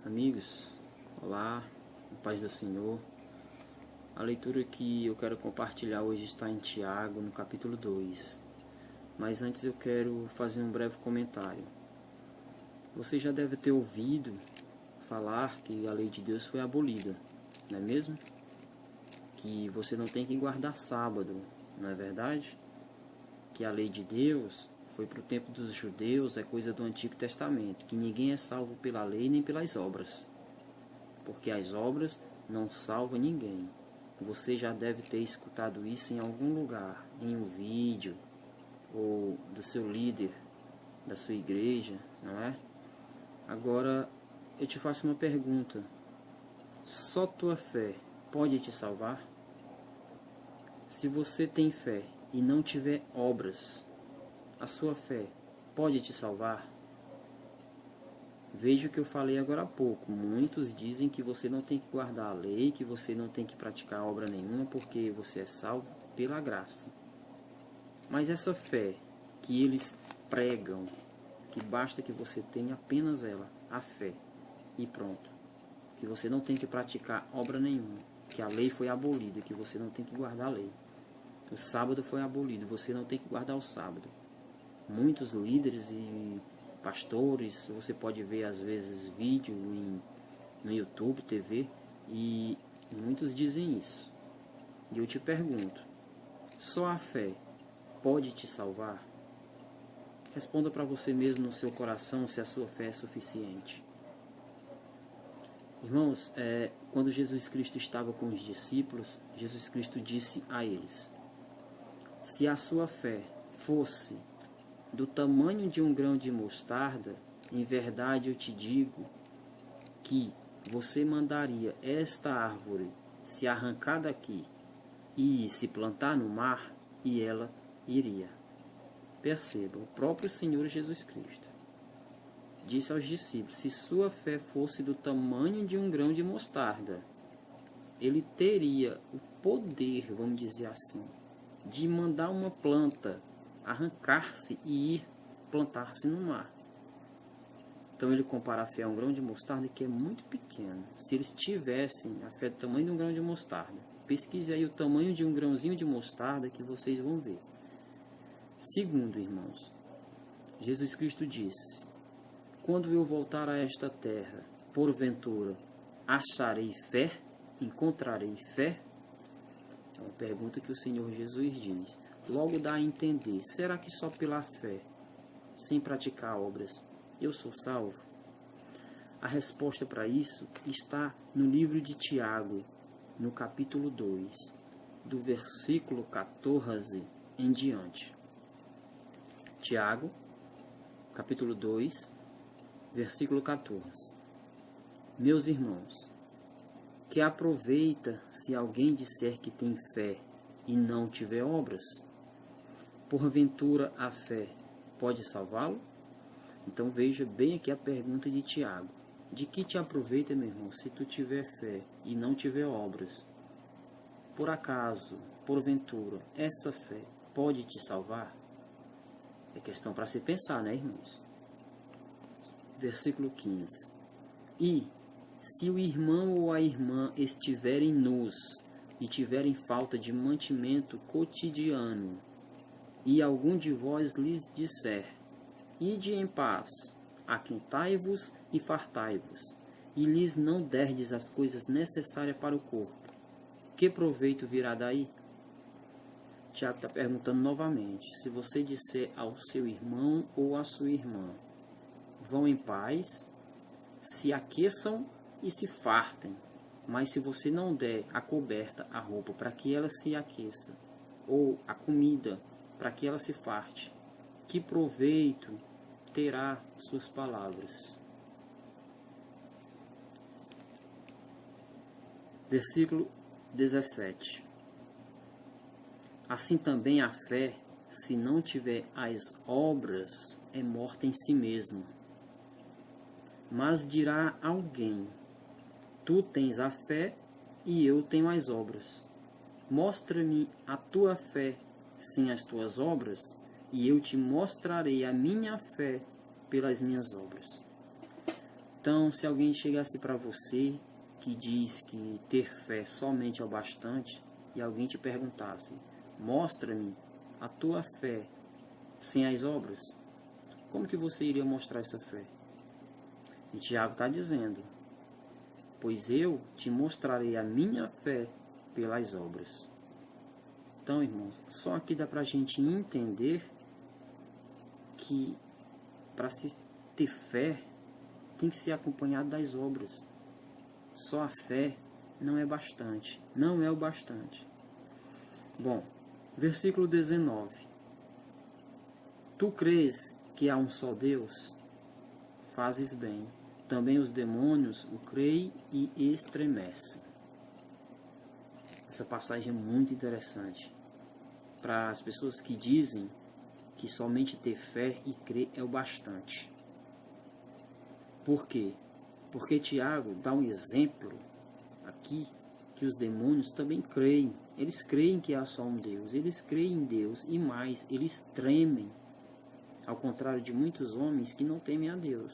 Amigos, olá, paz do Senhor. A leitura que eu quero compartilhar hoje está em Tiago, no capítulo 2. Mas antes eu quero fazer um breve comentário. Você já deve ter ouvido falar que a lei de Deus foi abolida, não é mesmo? Que você não tem que guardar sábado, não é verdade? Que a lei de Deus foi para o tempo dos judeus, é coisa do Antigo Testamento, que ninguém é salvo pela lei nem pelas obras, porque as obras não salvam ninguém. Você já deve ter escutado isso em algum lugar, em um vídeo, ou do seu líder, da sua igreja, não é? Agora, eu te faço uma pergunta. Só tua fé pode te salvar? Se você tem fé e não tiver obras, a sua fé pode te salvar? Veja o que eu falei agora há pouco. Muitos dizem que você não tem que guardar a lei, que você não tem que praticar obra nenhuma, porque você é salvo pela graça. Mas essa fé que eles pregam, que basta que você tenha apenas ela, a fé, e pronto. Que você não tem que praticar obra nenhuma, que a lei foi abolida, que você não tem que guardar a lei. O sábado foi abolido, você não tem que guardar o sábado. Muitos líderes e pastores, você pode ver às vezes vídeo no YouTube, TV, e muitos dizem isso. E eu te pergunto, só a fé pode te salvar? Responda para você mesmo no seu coração se a sua fé é suficiente. Irmãos, quando Jesus Cristo estava com os discípulos, Jesus Cristo disse a eles: se a sua fé fosse do tamanho de um grão de mostarda, em verdade eu te digo que você mandaria esta árvore se arrancar daqui e se plantar no mar, e ela iria. Perceba, o próprio Senhor Jesus Cristo disse aos discípulos: se sua fé fosse do tamanho de um grão de mostarda, ele teria o poder, vamos dizer assim, de mandar uma planta arrancar-se e ir plantar-se no mar. Então ele compara a fé a um grão de mostarda, que é muito pequeno. Se eles tivessem a fé do tamanho de um grão de mostarda, pesquise aí o tamanho de um grãozinho de mostarda que vocês vão ver. Segundo, irmãos, Jesus Cristo disse: quando eu voltar a esta terra, porventura acharei fé? Encontrarei fé? É uma pergunta que o Senhor Jesus diz. Logo dá a entender, será que só pela fé, sem praticar obras, eu sou salvo? A resposta para isso está no livro de Tiago, no capítulo 2, do versículo 14 em diante. Tiago, capítulo 2, versículo 14. Meus irmãos, que aproveita se alguém disser que tem fé e não tiver obras? Porventura a fé pode salvá-lo? Então veja bem aqui a pergunta de Tiago. De que te aproveita, meu irmão, se tu tiver fé e não tiver obras? Por acaso, porventura, essa fé pode te salvar? É questão para se pensar, né, irmãos? Versículo 15. E se o irmão ou a irmã estiverem nus e tiverem falta de mantimento cotidiano, e algum de vós lhes disser: ide em paz, aquentai-vos e fartai-vos, e lhes não derdes as coisas necessárias para o corpo, que proveito virá daí? Tiago está perguntando novamente: se você disser ao seu irmão ou à sua irmã: vão em paz, se aqueçam e se fartem, mas se você não der a coberta, a roupa, para que ela se aqueça, ou a comida para que ela se farte, que proveito terá suas palavras? Versículo 17. Assim também a fé, se não tiver as obras, é morta em si mesma. Mas dirá alguém: tu tens a fé e eu tenho as obras. Mostra-me a tua fé sem as tuas obras, e eu te mostrarei a minha fé pelas minhas obras. Então, se alguém chegasse para você que diz que ter fé somente é o bastante, e alguém te perguntasse, mostra-me a tua fé sem as obras, como que você iria mostrar essa fé? E Tiago está dizendo, pois eu te mostrarei a minha fé pelas obras. Então, irmãos, só aqui dá para a gente entender que para se ter fé tem que ser acompanhado das obras. Só a fé não é bastante, não é o bastante. Bom, versículo 19. Tu crês que há um só Deus? Fazes bem. Também os demônios o creem e estremecem. Essa passagem é muito interessante para as pessoas que dizem que somente ter fé e crer é o bastante. Por quê? Porque Tiago dá um exemplo aqui que os demônios também creem. Eles creem que há só um Deus. Eles creem em Deus e mais, eles tremem. Ao contrário de muitos homens que não temem a Deus.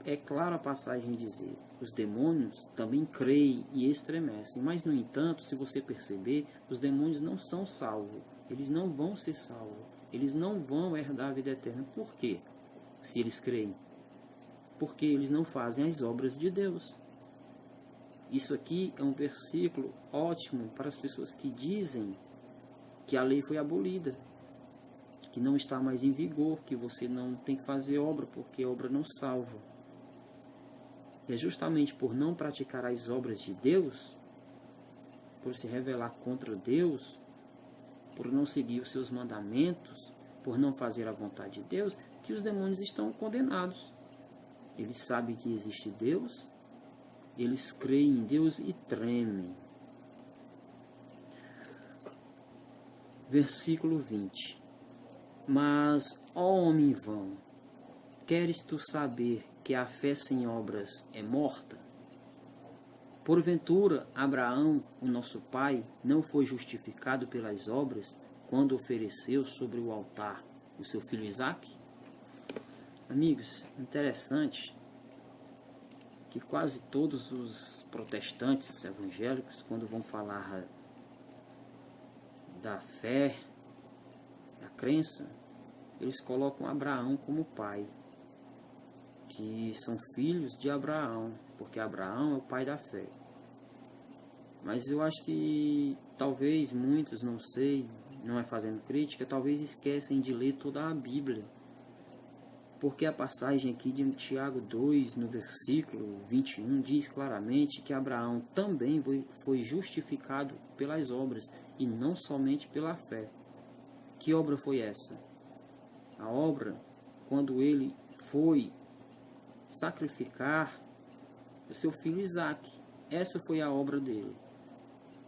É claro a passagem dizer, os demônios também creem e estremecem. Mas, no entanto, se você perceber, os demônios não são salvos. Eles não vão ser salvos. Eles não vão herdar a vida eterna. Por quê? Se eles creem. Porque eles não fazem as obras de Deus. Isso aqui é um versículo ótimo para as pessoas que dizem que a lei foi abolida, que não está mais em vigor, que você não tem que fazer obra, porque a obra não salva. E é justamente por não praticar as obras de Deus, por se rebelar contra Deus, por não seguir os seus mandamentos, por não fazer a vontade de Deus, que os demônios estão condenados. Eles sabem que existe Deus, eles creem em Deus e tremem. Versículo 20. Mas, ó homem vão, queres tu saber que a fé sem obras é morta? Porventura, Abraão, o nosso pai, não foi justificado pelas obras quando ofereceu sobre o altar o seu filho Isaque? Amigos, interessante que quase todos os protestantes evangélicos, quando vão falar da fé, da crença, eles colocam Abraão como pai, que são filhos de Abraão, porque Abraão é o pai da fé. Mas eu acho que talvez muitos, não sei, não é fazendo crítica, talvez esquecem de ler toda a Bíblia. Porque a passagem aqui de Tiago 2, no versículo 21, diz claramente que Abraão também foi justificado pelas obras e não somente pela fé. Que obra foi essa? A obra quando ele foi sacrificar o seu filho Isaque. Essa foi a obra dele.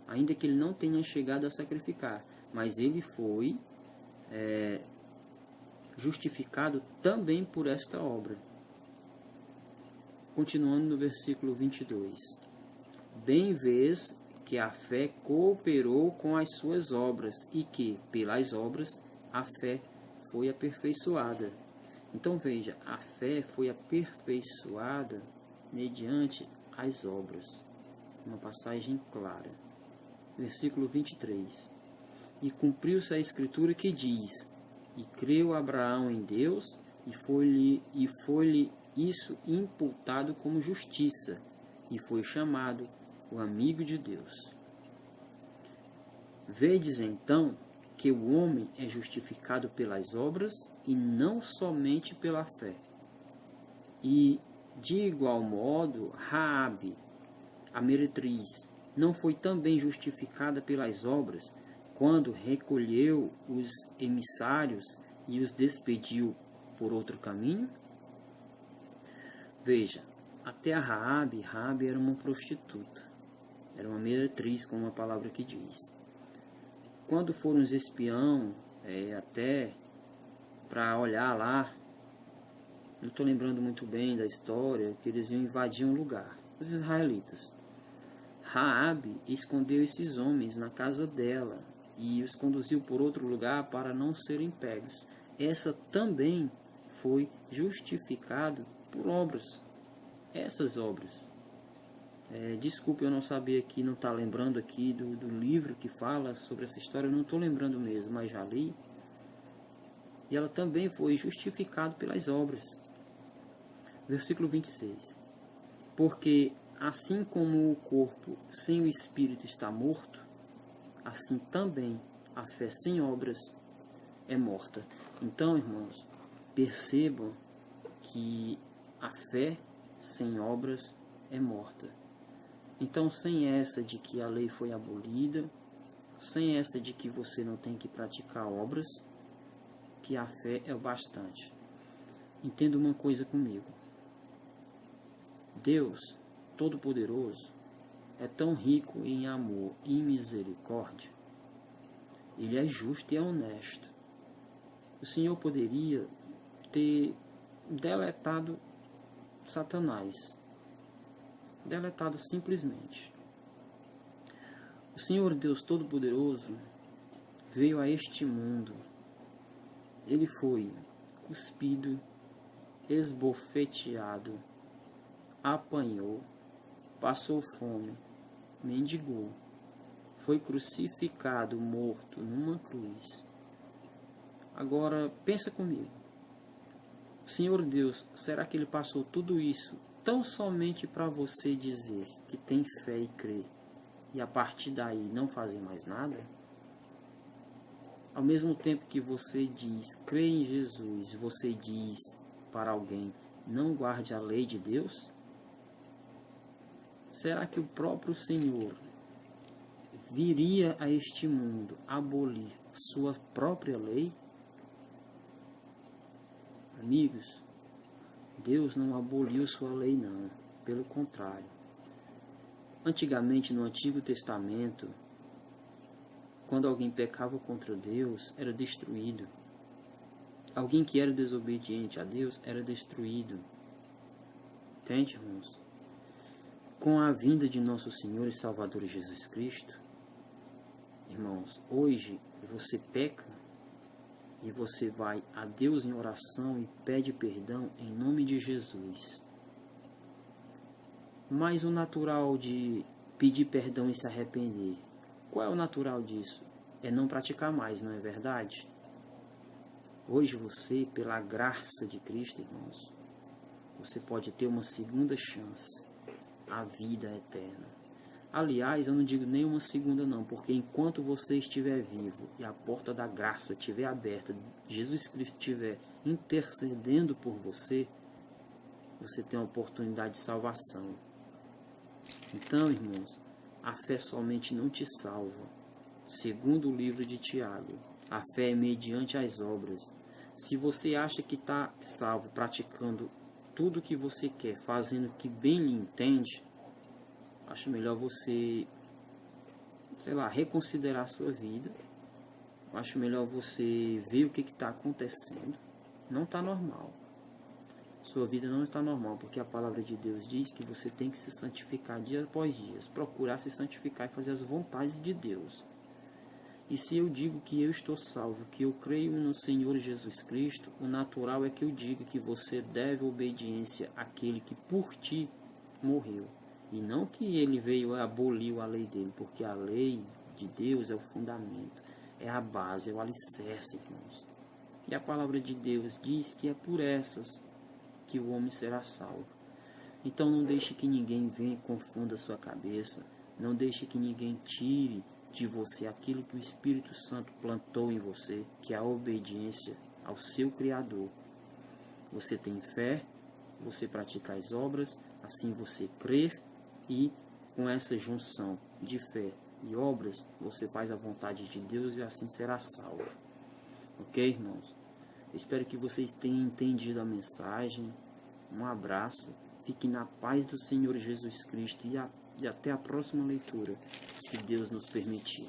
Ainda que ele não tenha chegado a sacrificar, mas ele foi justificado também por esta obra. Continuando no versículo 22. Bem vês que a fé cooperou com as suas obras e que, pelas obras, a fé foi aperfeiçoada. Então veja, a fé foi aperfeiçoada mediante as obras. Uma passagem clara. Versículo 23. E cumpriu-se a escritura que diz: e creu Abraão em Deus, e foi-lhe isso imputado como justiça, e foi chamado o amigo de Deus. Vedes então que o homem é justificado pelas obras e não somente pela fé. E, de igual modo, Raabe, a meretriz, não foi também justificada pelas obras, quando recolheu os emissários e os despediu por outro caminho? Veja, até a Raabe era uma prostituta, era uma meretriz, como a palavra que diz. Quando foram os espião, até para olhar lá, não estou lembrando muito bem da história, que eles iam invadir um lugar, os israelitas. Raabe escondeu esses homens na casa dela e os conduziu por outro lugar para não serem pegos. Essa também foi justificado por obras. Essas obras. Desculpe eu não saber aqui, não estar lembrando aqui do livro que fala sobre essa história, eu não estou lembrando mesmo, mas já li. E ela também foi justificada pelas obras. Versículo 26. Porque assim como o corpo sem o espírito está morto, assim também a fé sem obras é morta. Então, irmãos, percebam que a fé sem obras é morta. Então, sem essa de que a lei foi abolida, sem essa de que você não tem que praticar obras, que a fé é o bastante. Entenda uma coisa comigo. Deus Todo-Poderoso é tão rico em amor e misericórdia. Ele é justo e é honesto. O Senhor poderia ter deletado Satanás. Deletado simplesmente. O Senhor Deus Todo-Poderoso veio a este mundo. Ele foi cuspido, esbofeteado, apanhou, passou fome, mendigou, foi crucificado, morto numa cruz. Agora, pensa comigo. O Senhor Deus, será que Ele passou tudo isso tão somente para você dizer que tem fé e crê, e a partir daí não fazer mais nada? Ao mesmo tempo que você diz, crê em Jesus, você diz para alguém, não guarde a lei de Deus? Será que o próprio Senhor viria a este mundo abolir sua própria lei? Amigos, Deus não aboliu sua lei não, pelo contrário. Antigamente, no Antigo Testamento, quando alguém pecava contra Deus, era destruído. Alguém que era desobediente a Deus era destruído. Entende, irmãos? Com a vinda de nosso Senhor e Salvador Jesus Cristo, irmãos, hoje você peca e você vai a Deus em oração e pede perdão em nome de Jesus. Mas o natural de pedir perdão e se arrepender, qual é o natural disso? É não praticar mais, não é verdade? Hoje você, pela graça de Cristo, irmãos, você pode ter uma segunda chance, a vida eterna. Aliás, eu não digo nem uma segunda não, porque enquanto você estiver vivo e a porta da graça estiver aberta, Jesus Cristo estiver intercedendo por você, você tem uma oportunidade de salvação. Então, irmãos, a fé somente não te salva. Segundo o livro de Tiago, a fé é mediante as obras. Se você acha que está salvo praticando tudo o que você quer, fazendo o que bem lhe entende, acho melhor você, reconsiderar a sua vida. Acho melhor você ver o que está acontecendo. Não está normal. Sua vida não está normal, porque a palavra de Deus diz que você tem que se santificar dia após dia, procurar se santificar e fazer as vontades de Deus. E se eu digo que eu estou salvo, que eu creio no Senhor Jesus Cristo, o natural é que eu diga que você deve obediência àquele que por ti morreu. E não que ele veio e aboliu a lei dele, porque a lei de Deus é o fundamento, é a base, é o alicerce, irmãos. E a palavra de Deus diz que é por essas que o homem será salvo. Então não deixe que ninguém venha e confunda a sua cabeça, não deixe que ninguém tire de você aquilo que o Espírito Santo plantou em você, que é a obediência ao seu Criador. Você tem fé, você pratica as obras, assim você crer, e com essa junção de fé e obras, você faz a vontade de Deus e assim será salvo. Ok, irmãos? Espero que vocês tenham entendido a mensagem. Um abraço, fique na paz do Senhor Jesus Cristo e até a próxima leitura, se Deus nos permitir.